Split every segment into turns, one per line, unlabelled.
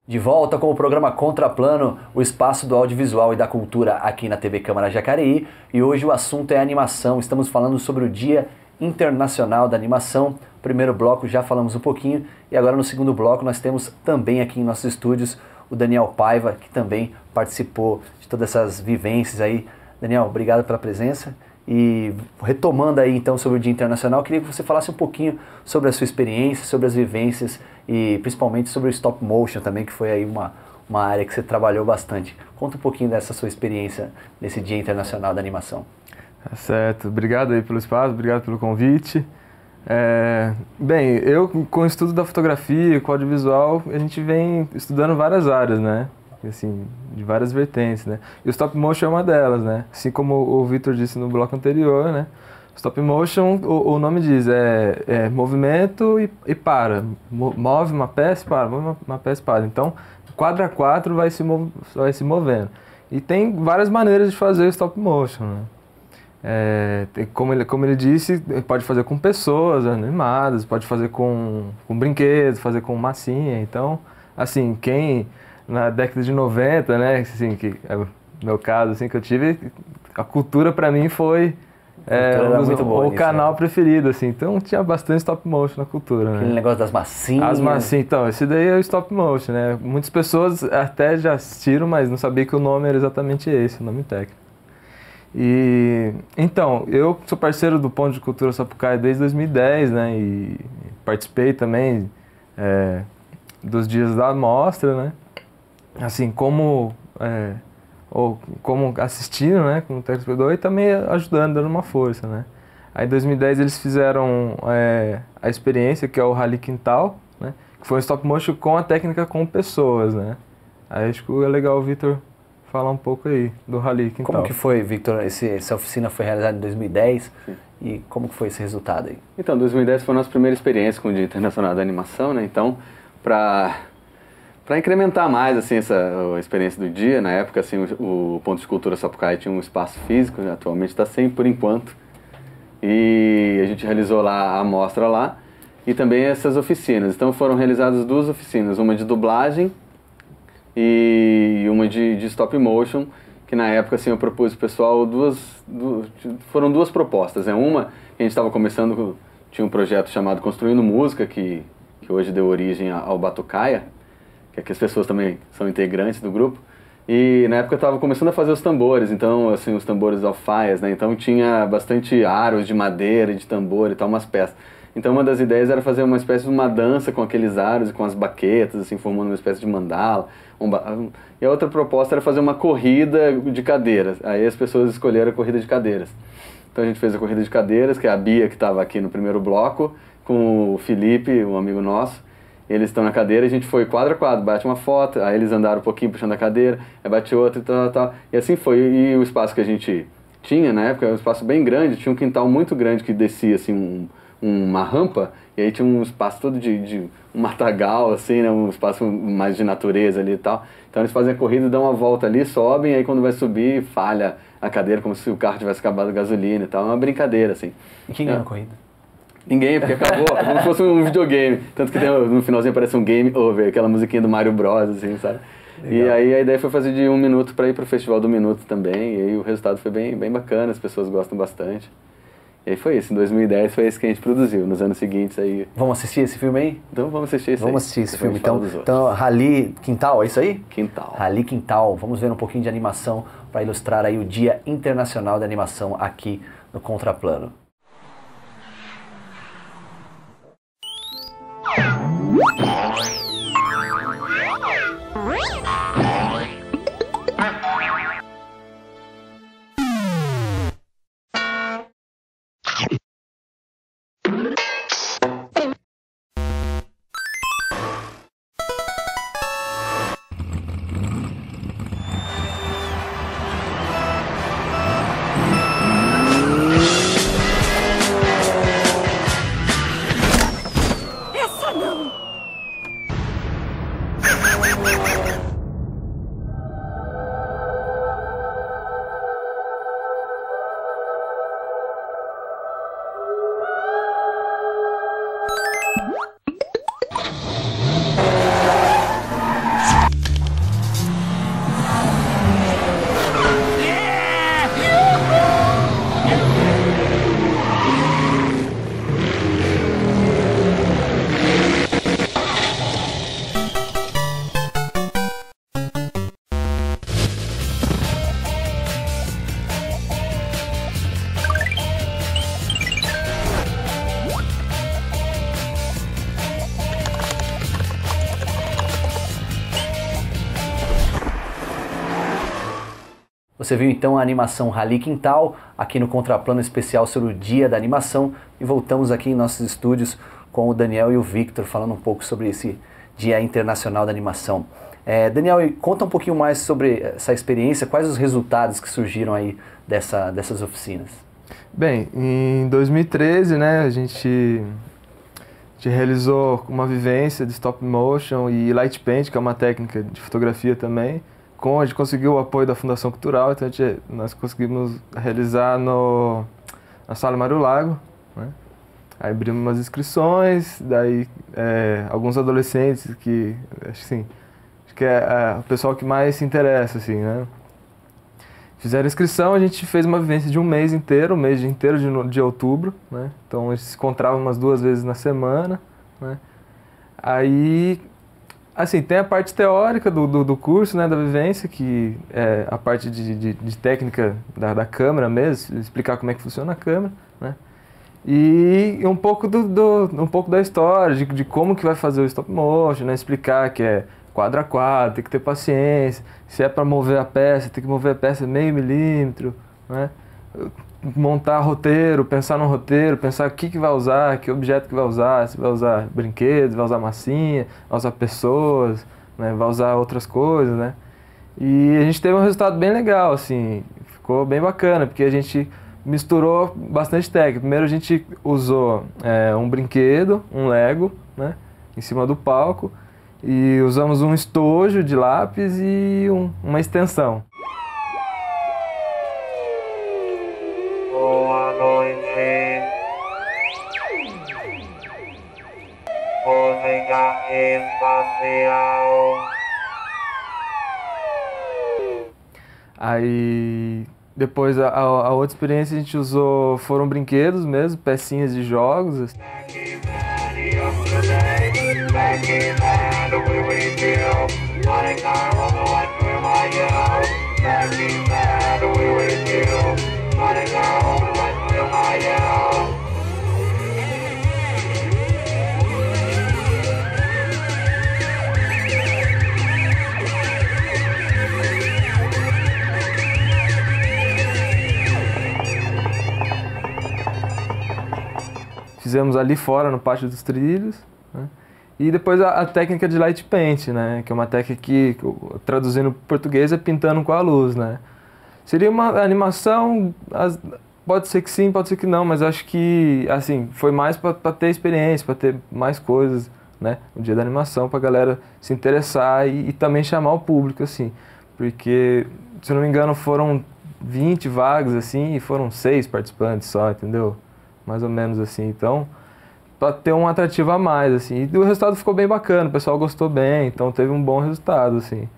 De volta com o programa Contraplano, o espaço do audiovisual e da cultura aqui na TV Câmara Jacareí. E hoje o assunto é animação. Estamos falando sobre o Dia Internacional da Animação. Primeiro bloco já falamos um pouquinho e agora no segundo bloco nós temos também aqui em nossos estúdios o Daniel Paiva, que também participou de todas essas vivências aí. Daniel, obrigado pela presença. E retomando aí então sobre o Dia Internacional, queria que você falasse um pouquinho sobre a sua experiência, sobre as vivências e principalmente sobre o stop motion também, que foi aí uma área que você trabalhou bastante. Conta um pouquinho dessa sua experiência nesse Dia Internacional da Animação.
Certo, obrigado aí pelo espaço, obrigado pelo convite. Bem, eu com o estudo da fotografia, com o audiovisual, a gente vem estudando várias áreas, né? Assim, de várias vertentes, né? E o stop motion é uma delas, né? Assim como o Vitor disse no bloco anterior, né? Stop motion, o nome diz, é movimento e para. Move uma peça e para, move uma peça e para. Então, quadro a quadro vai se movendo. E tem várias maneiras de fazer o stop motion, né? Como ele disse, pode fazer com pessoas animadas, pode fazer com brinquedos, fazer com massinha. Então, assim, na década de 90, né, assim, que é o meu caso, assim, que eu tive, a cultura para mim foi o canal preferido, assim, então tinha bastante stop motion na cultura, né?
Aquele negócio das massinhas.
As massinhas, então, esse daí é o stop motion, né? Muitas pessoas até já assistiram, mas não sabia que o nome era exatamente esse, o nome técnico. E, então, eu sou parceiro do Ponto de Cultura Sapucaia desde 2010, né, e participei também dos dias da mostra, né? Assim, como assistindo, né, como telespectador e também ajudando, dando uma força, né. Aí em 2010 eles fizeram a experiência, que é o Rally Quintal, né, que foi um stop motion com a técnica com pessoas, né. Aí acho que é legal o Vitor falar um pouco aí do Rally Quintal.
Como que foi, Victor? Essa oficina foi realizada em 2010 e como que foi esse resultado aí?
Então, 2010 foi a nossa primeira experiência com o Dia Internacional da Animação, né, então, para incrementar mais assim, a experiência do dia, na época assim, o Ponto de Cultura Sapucaia tinha um espaço físico, atualmente está sem por enquanto, e a gente realizou lá a mostra lá, e também essas oficinas. Então foram realizadas duas oficinas, uma de dublagem e uma de stop motion, que na época assim, eu propus ao pessoal foram duas propostas, né? Uma, que a gente estava começando, tinha um projeto chamado Construindo Música, que hoje deu origem ao Batucaia, que as pessoas também são integrantes do grupo, e na época eu estava começando a fazer os tambores, então, assim, os tambores alfaias, né, então tinha bastante aros de madeira, de tambor e tal, umas peças. Então uma das ideias era fazer uma espécie de uma dança com aqueles aros e com as baquetas, assim, formando uma espécie de mandala. E a outra proposta era fazer uma corrida de cadeiras, aí as pessoas escolheram a corrida de cadeiras. Então a gente fez a corrida de cadeiras, que é a Bia, que estava aqui no primeiro bloco, com o Felipe, um amigo nosso. Eles estão na cadeira, a gente foi quadro a quadro, bate uma foto, aí eles andaram um pouquinho puxando a cadeira, aí bate outra e tal. E assim foi. E o espaço que a gente tinha na época era um espaço bem grande, tinha um quintal muito grande que descia assim uma rampa, e aí tinha um espaço todo de um matagal, assim, né, um espaço mais de natureza ali e tal. Então eles fazem a corrida, dão uma volta ali, sobem, aí quando vai subir, falha a cadeira como se o carro tivesse acabado a gasolina e tal. É uma brincadeira, assim.
E quem ganhou a corrida?
Ninguém, porque acabou, é como se fosse um videogame. Tanto que no finalzinho aparece um game over, aquela musiquinha do Mario Bros, assim, sabe? Legal. E aí a ideia foi fazer de 1 minuto para ir pro Festival do Minuto também, e aí o resultado foi bem bacana, as pessoas gostam bastante. E aí foi isso, em 2010 foi esse que a gente produziu, nos anos seguintes aí.
Vamos assistir esse filme aí?
Então vamos assistir esse
Vamos assistir esse filme, então Rally Quintal, é isso aí?
Quintal.
Rally Quintal, vamos ver um pouquinho de animação para ilustrar aí o Dia Internacional da Animação aqui no Contraplano. Você viu então a animação Rally Quintal, aqui no Contraplano especial sobre o Dia da Animação, e voltamos aqui em nossos estúdios com o Daniel e o Victor falando um pouco sobre esse Dia Internacional da Animação. Daniel, conta um pouquinho mais sobre essa experiência, quais os resultados que surgiram aí dessas oficinas?
Bem, em 2013, né, a gente realizou uma vivência de stop motion e light paint, que é uma técnica de fotografia também. A gente conseguiu o apoio da Fundação Cultural, então nós conseguimos realizar na Sala Mário Lago, né? Aí abrimos umas inscrições, daí alguns adolescentes que, acho que é o pessoal que mais se interessa, assim, né? Fizeram inscrição, a gente fez uma vivência de um mês inteiro de outubro, né? Então a gente se encontrava umas 2 vezes na semana, né? Aí, assim, tem a parte teórica do curso, né, da vivência, que é a parte de técnica da câmera mesmo, explicar como é que funciona a câmera, né? E um pouco um pouco da história, de como que vai fazer o stop motion, né? Explicar que é quadro a quadro, tem que ter paciência, se é para mover a peça, tem que mover a peça meio milímetro, né? Montar roteiro, pensar no roteiro, pensar o que vai usar, que objeto que vai usar, se vai usar brinquedos, vai usar massinha, vai usar pessoas, né? Vai usar outras coisas, né? E a gente teve um resultado bem legal, assim, ficou bem bacana, porque a gente misturou bastante técnica. Primeiro a gente usou um brinquedo, um Lego, né, em cima do palco, e usamos um estojo de lápis e uma extensão.
Boa noite. Música espacial.
Aí depois a outra experiência a gente foram brinquedos mesmo, pecinhas de jogos. Assim. Fizemos ali fora, no pátio dos trilhos, né? E depois a técnica de light paint, né? Que é uma técnica que, traduzindo para português, é pintando com a luz, né? Seria uma animação, pode ser que sim, pode ser que não, mas acho que, assim, foi mais para ter experiência, para ter mais coisas, né? No dia da animação, para a galera se interessar e também chamar o público, assim. Porque, se não me engano, foram 20 vagas, assim, e foram 6 participantes só, entendeu? Mais ou menos assim, então, para ter um atrativo a mais, assim, e o resultado ficou bem bacana, o pessoal gostou bem, então teve um bom resultado, assim,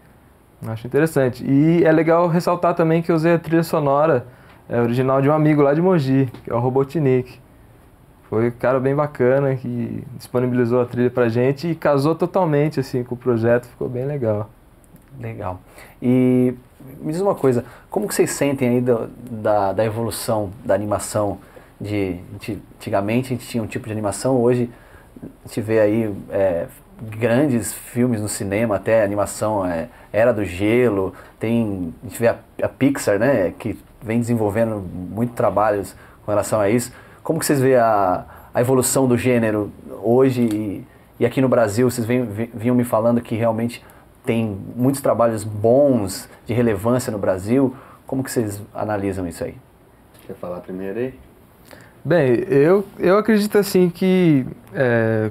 acho interessante. E é legal ressaltar também que eu usei a trilha sonora original de um amigo lá de Mogi, que é o Robotnik. Foi um cara bem bacana que disponibilizou a trilha pra gente e casou totalmente, assim, com o projeto, ficou bem legal.
Legal. E me diz uma coisa, como que vocês sentem aí da evolução da animação? Antigamente a gente tinha um tipo de animação, hoje a gente vê aí grandes filmes no cinema, até animação Era do Gelo, a gente vê a Pixar, né, que vem desenvolvendo muito trabalhos com relação a isso. Como que vocês veem a evolução do gênero hoje e aqui no Brasil? Vocês vinham me falando que realmente tem muitos trabalhos bons, de relevância no Brasil. Como que vocês analisam isso aí?
Quer falar primeiro aí?
Bem, eu acredito assim que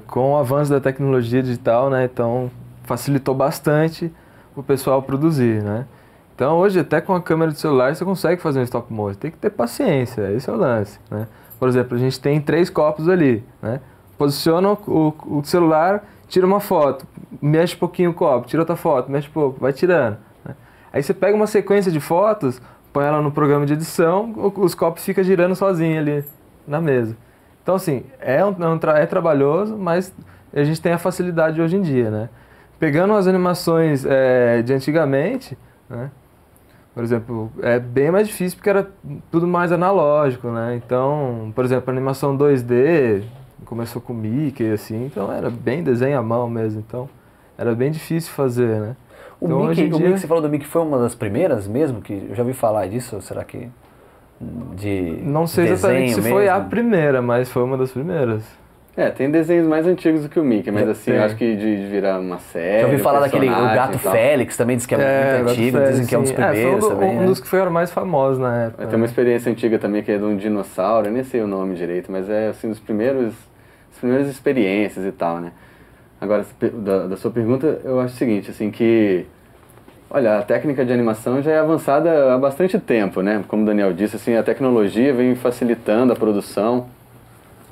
com o avanço da tecnologia digital, né, então facilitou bastante o pessoal produzir, né? Então hoje até com a câmera do celular você consegue fazer um stop motion, tem que ter paciência, esse é o lance, né? Por exemplo, a gente tem 3 copos ali, né? Posiciona o celular, tira uma foto, mexe um pouquinho o copo, tira outra foto, mexe um pouco, vai tirando, né? Aí você pega uma sequência de fotos, põe ela no programa de edição, os copos ficam girando sozinho ali na mesa. Então, assim, é trabalhoso, mas a gente tem a facilidade hoje em dia, né? Pegando as animações de antigamente, né? Por exemplo, é bem mais difícil porque era tudo mais analógico, né? Então, por exemplo, a animação 2D começou com Mickey, assim, então era bem desenho à mão mesmo, então era bem difícil fazer, né?
O
Então,
Mickey,
hoje em
o
dia-
Mickey, você falou do Mickey, foi uma das primeiras mesmo? Que eu já ouvi falar disso, ou será que de
Não sei exatamente se
desenho
foi a
mesmo?
primeira, mas foi uma das primeiras.
Tem desenhos mais antigos do que o Mickey, mas assim, eu
Tem.
acho que de virar uma série,
Já ouvi falar daquele o
personagem
Gato
e tal.
Félix também, diz que é muito
Gato
antigo,
Félix,
dizem que é um dos
sim.
primeiros
foi
também,
um
né?
dos que foram mais famosos na época.
Tem uma
né?
experiência antiga também que é de um dinossauro, eu nem sei o nome direito, mas é assim, as primeiras experiências e tal, né? Agora, da sua pergunta, eu acho o seguinte, assim, que olha, a técnica de animação já é avançada há bastante tempo, né? Como o Daniel disse, assim, a tecnologia vem facilitando a produção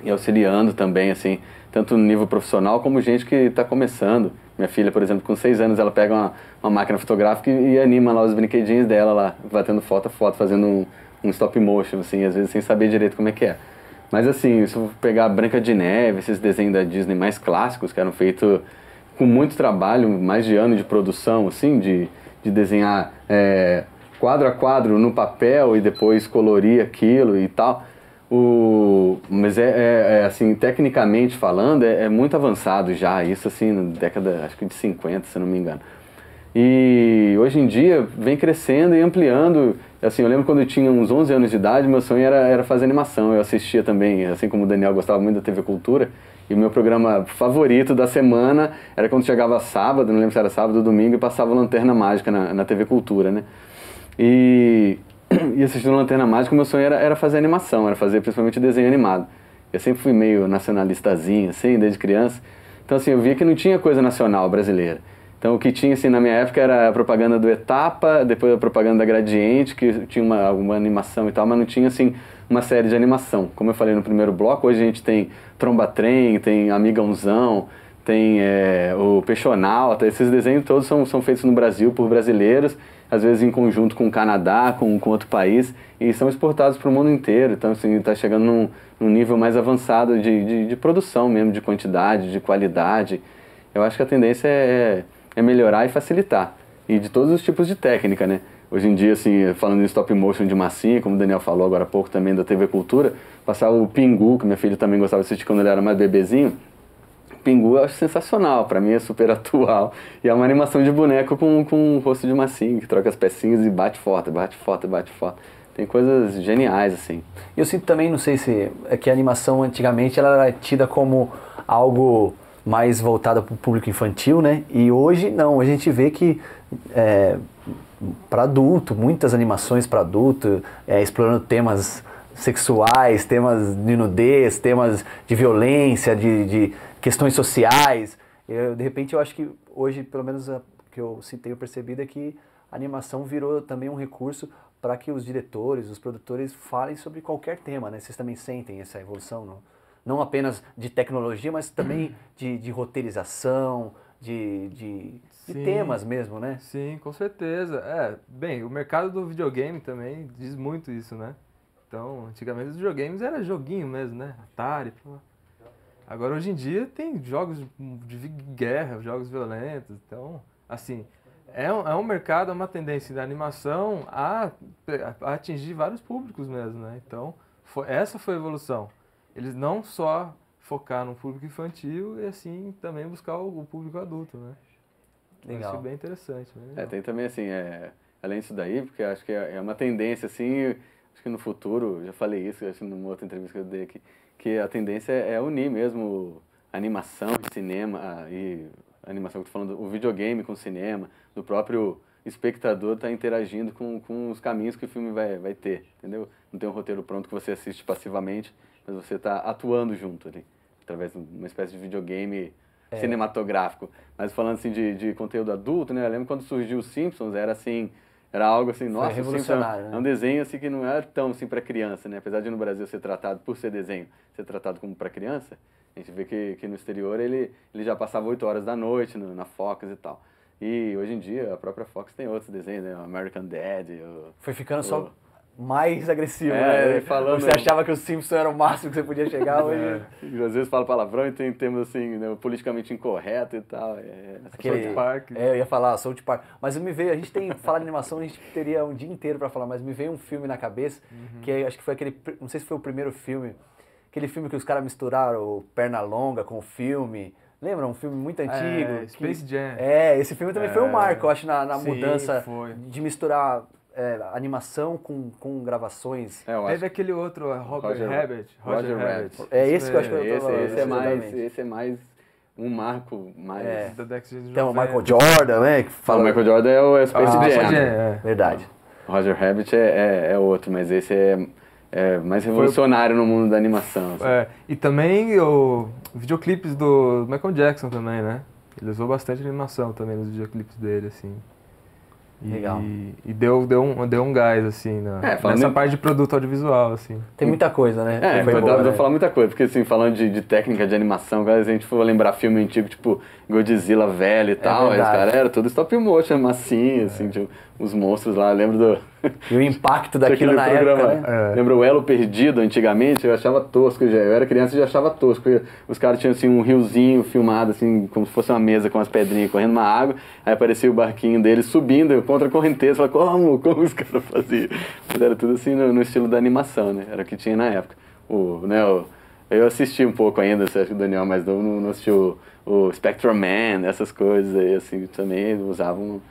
e auxiliando também, assim, tanto no nível profissional como gente que está começando. Minha filha, por exemplo, com 6 anos, ela pega uma máquina fotográfica e anima lá os brinquedinhos dela lá, batendo foto a foto, fazendo um stop motion, assim, às vezes sem saber direito como é que é. Mas assim, se eu pegar a Branca de Neve, esses desenhos da Disney mais clássicos, que eram feitos com muito trabalho, mais de ano de produção, assim, de desenhar quadro a quadro no papel e depois colorir aquilo e tal. Mas assim, tecnicamente falando, é muito avançado já, isso assim, na década, acho que de 50, se não me engano. E hoje em dia vem crescendo e ampliando. Assim, eu lembro quando eu tinha uns 11 anos de idade, meu sonho era fazer animação. Eu assistia também, assim como o Daniel gostava muito da TV Cultura, e o meu programa favorito da semana era quando chegava sábado, não lembro se era sábado ou domingo, e passava Lanterna Mágica na TV Cultura, né? E assistindo Lanterna Mágica, o meu sonho era fazer animação, era fazer principalmente desenho animado. Eu sempre fui meio nacionalistazinho, assim, desde criança. Então, assim, eu via que não tinha coisa nacional brasileira. Então, o que tinha, assim, na minha época era a propaganda do Etapa, depois a propaganda da Gradiente, que tinha alguma animação e tal, mas não tinha, assim, uma série de animação. Como eu falei no primeiro bloco, hoje a gente tem Tromba-Trem, tem Amigãozão, tem o Peixonauta, esses desenhos todos são feitos no Brasil por brasileiros, às vezes em conjunto com o Canadá, com outro país, e são exportados para o mundo inteiro. Então, assim, está chegando num nível mais avançado de produção mesmo, de quantidade, de qualidade. Eu acho que a tendência é melhorar e facilitar. E de todos os tipos de técnica, né? Hoje em dia, assim, falando em stop motion de massinha, como o Daniel falou agora há pouco também da TV Cultura, passar o Pingu, que minha filha também gostava de assistir quando ele era mais bebezinho. Pingu eu acho sensacional, pra mim é super atual. E é uma animação de boneco com um rosto de massinha, que troca as pecinhas e bate forte, bate forte, bate forte. Tem coisas geniais, assim.
Eu sinto também, não sei se é que a animação antigamente ela era tida como algo mais voltada para o público infantil, né? E hoje não, a gente vê que para adulto, muitas animações para adulto, explorando temas sexuais, temas de nudez, temas de violência, de questões sociais. De repente eu acho que hoje, pelo menos o que eu tenho percebido é que a animação virou também um recurso para que os diretores, os produtores falem sobre qualquer tema, né? Vocês também sentem essa evolução, não apenas de tecnologia, mas também de roteirização, de temas mesmo, né?
Sim, com certeza. Bem, o mercado do videogame também diz muito isso, né? Então, antigamente os videogames era joguinho mesmo, né? Atari, pô. Agora, hoje em dia, tem jogos de guerra, jogos violentos. Então, assim, é um mercado, é uma tendência da animação a atingir vários públicos mesmo, né? Então, essa foi a evolução. Eles não só focar no público infantil e, assim, também buscar o público adulto, né?
Legal.
Isso é bem interessante. Bem legal.
Tem também, assim, além disso daí, porque acho que é uma tendência, assim, acho que no futuro, já falei isso, acho numa outra entrevista que eu dei aqui, que a tendência é unir mesmo animação, cinema e animação que eu tô falando, o videogame com o cinema, do próprio espectador estar interagindo com os caminhos que o filme vai ter, entendeu? Não tem um roteiro pronto que você assiste passivamente, mas você está atuando junto ali, através de uma espécie de videogame cinematográfico. Mas falando assim de conteúdo adulto, né? Eu lembro quando surgiu os Simpsons, era assim, era algo assim, nossa,
revolucionário,
é
né?
um desenho assim que não era tão assim para criança, né? Apesar de no Brasil ser tratado por ser desenho, ser tratado como para criança, a gente vê que no exterior ele já passava 8 horas da noite na Fox e tal. E hoje em dia a própria Fox tem outros desenhos, né? O American Dad,
Foi ficando só mais agressivo, né?
falando...
Você achava que o Simpson era o máximo que você podia chegar hoje.
Às vezes fala palavrão e tem termos assim, né, politicamente incorreto e tal.
Aquele
South Park.
Eu ia falar South Park. Mas me veio, a gente tem falar de animação, a gente teria um dia inteiro pra falar, mas me veio um filme na cabeça, que acho que foi aquele, não sei se foi o primeiro filme, aquele filme que os caras misturaram o Pernalonga com o filme, Lembra? Um filme muito antigo.
Space Jam.
Esse filme também foi um marco, eu acho, na
sim,
mudança
foi.
de misturar animação com gravações.
Teve aquele outro, Roger Rabbit.
Esse que eu acho que eu tô
esse é mais um marco mais...
Da década de 90.
Tem o Michael Jordan, né? Que fala...
O Michael Jordan é o Space Jam.
Verdade.
O Roger Rabbit é outro, mas esse é mais revolucionário no mundo da animação. Assim.
E também o videoclipes do Michael Jackson também, né? Ele usou bastante animação também nos videoclipes dele, assim.
Legal.
E deu um gás, assim, nessa parte de produto audiovisual, assim.
Tem muita coisa, né?
Dá pra falar muita coisa, porque assim, falando de técnica de animação, se a gente for lembrar filme antigo, tipo Godzilla velho e tal, os caras era tudo stop motion, massinha, assim, tipo, os monstros lá, eu lembro do...
E o impacto daquilo na época, né?
Lembra o Elo Perdido, antigamente, eu achava tosco, eu era criança e já achava tosco, porque os caras tinham assim um riozinho filmado, assim, como se fosse uma mesa com umas pedrinhas correndo uma água, aí aparecia o barquinho deles subindo contra a correnteza, como os caras faziam? Mas era tudo assim no estilo da animação, né? Era o que tinha na época. Eu assisti um pouco ainda, você acha que o Daniel mais novo não assistiu o Spectrum Man, essas coisas aí, assim, também usavam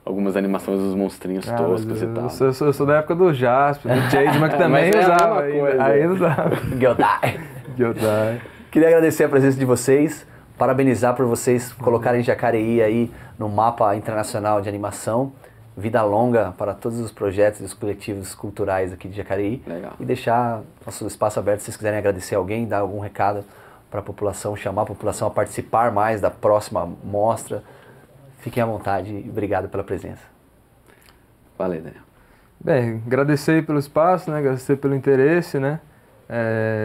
algumas animações dos monstrinhos toscos e tal.
Eu sou da época do Jasper, do Changeman, que também usava. Ainda usava.
Gyodai. Queria agradecer a presença de vocês, parabenizar por vocês colocarem Jacareí aí no mapa internacional de animação. Vida longa para todos os projetos e os coletivos culturais aqui de Jacareí.
Legal.
E deixar nosso espaço aberto se vocês quiserem agradecer alguém, dar algum recado para a população, chamar a população a participar mais da próxima mostra. Fiquem à vontade e obrigado pela presença.
Valeu, Daniel.
Bem, agradecer pelo espaço, né? Agradecer pelo interesse, né?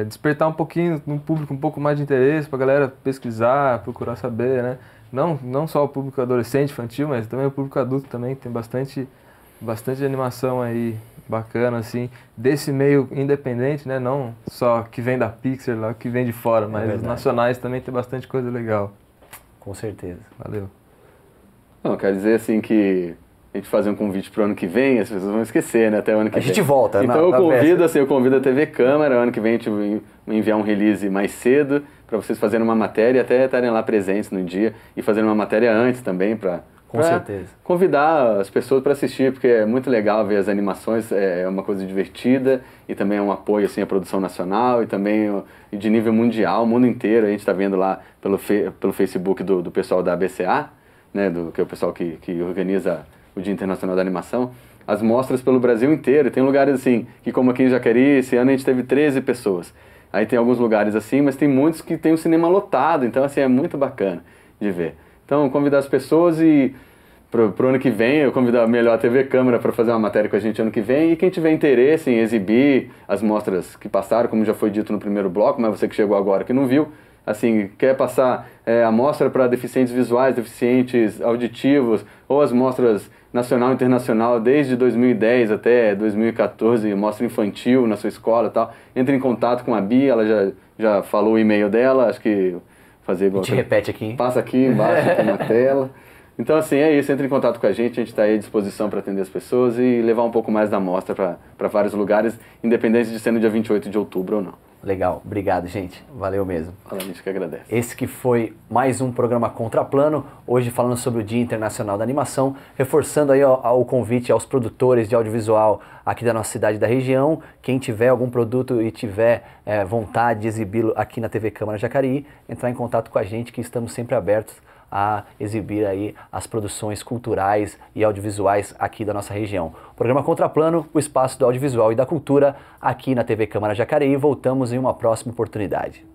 Despertar um pouquinho no público um pouco mais de interesse para a galera pesquisar, procurar saber, né? Não só o público adolescente, infantil, mas também o público adulto também, tem bastante animação aí bacana, assim, desse meio independente, né? Não só que vem da Pixar, lá, que vem de fora, mas os nacionais também tem bastante coisa legal.
Com certeza.
Valeu.
Não, quero dizer assim que a gente fazer um convite para o ano que vem, as pessoas vão esquecer, né? Até o ano que vem.
A gente volta,
então eu convido a TV Câmara, ano que vem a gente vai enviar um release mais cedo para vocês fazerem uma matéria e até estarem lá presentes no dia e fazerem uma matéria antes também para convidar as pessoas para assistir, porque é muito legal ver as animações, é uma coisa divertida e também é um apoio assim à produção nacional e também de nível mundial, o mundo inteiro. A gente está vendo lá pelo Facebook do pessoal da ABCA, né, que é o pessoal que organiza o Dia Internacional da Animação, as mostras pelo Brasil inteiro. Tem lugares assim, que como aqui em Jacareí, esse ano a gente teve 13 pessoas. Aí tem alguns lugares assim, mas tem muitos que tem o cinema lotado, então assim, é muito bacana de ver. Então, convidar as pessoas e pro ano que vem, eu convidar melhor a TV Câmara para fazer uma matéria com a gente ano que vem, e quem tiver interesse em exibir as mostras que passaram, como já foi dito no primeiro bloco, mas você que chegou agora que não viu, assim, quer passar a mostra para deficientes visuais, deficientes auditivos, ou as mostras nacional e internacional desde 2010 até 2014, mostra infantil na sua escola e tal, entre em contato com a Bia, ela já falou o e-mail dela, acho que fazer igual...
A gente repete aqui.
Passa aqui embaixo, aqui na tela. Então, assim, é isso, entre em contato com a gente está aí à disposição para atender as pessoas e levar um pouco mais da mostra para vários lugares, independente de ser no dia 28 de outubro ou não.
Legal, obrigado, gente. Valeu mesmo.
A gente que agradece.
Esse que foi mais um programa Contraplano, hoje falando sobre o Dia Internacional da Animação, reforçando aí o convite aos produtores de audiovisual aqui da nossa cidade e da região. Quem tiver algum produto e tiver vontade de exibi-lo aqui na TV Câmara Jacareí, entrar em contato com a gente, que estamos sempre abertos a exibir aí as produções culturais e audiovisuais aqui da nossa região. Programa Contraplano, o espaço do audiovisual e da cultura aqui na TV Câmara Jacareí. Voltamos em uma próxima oportunidade.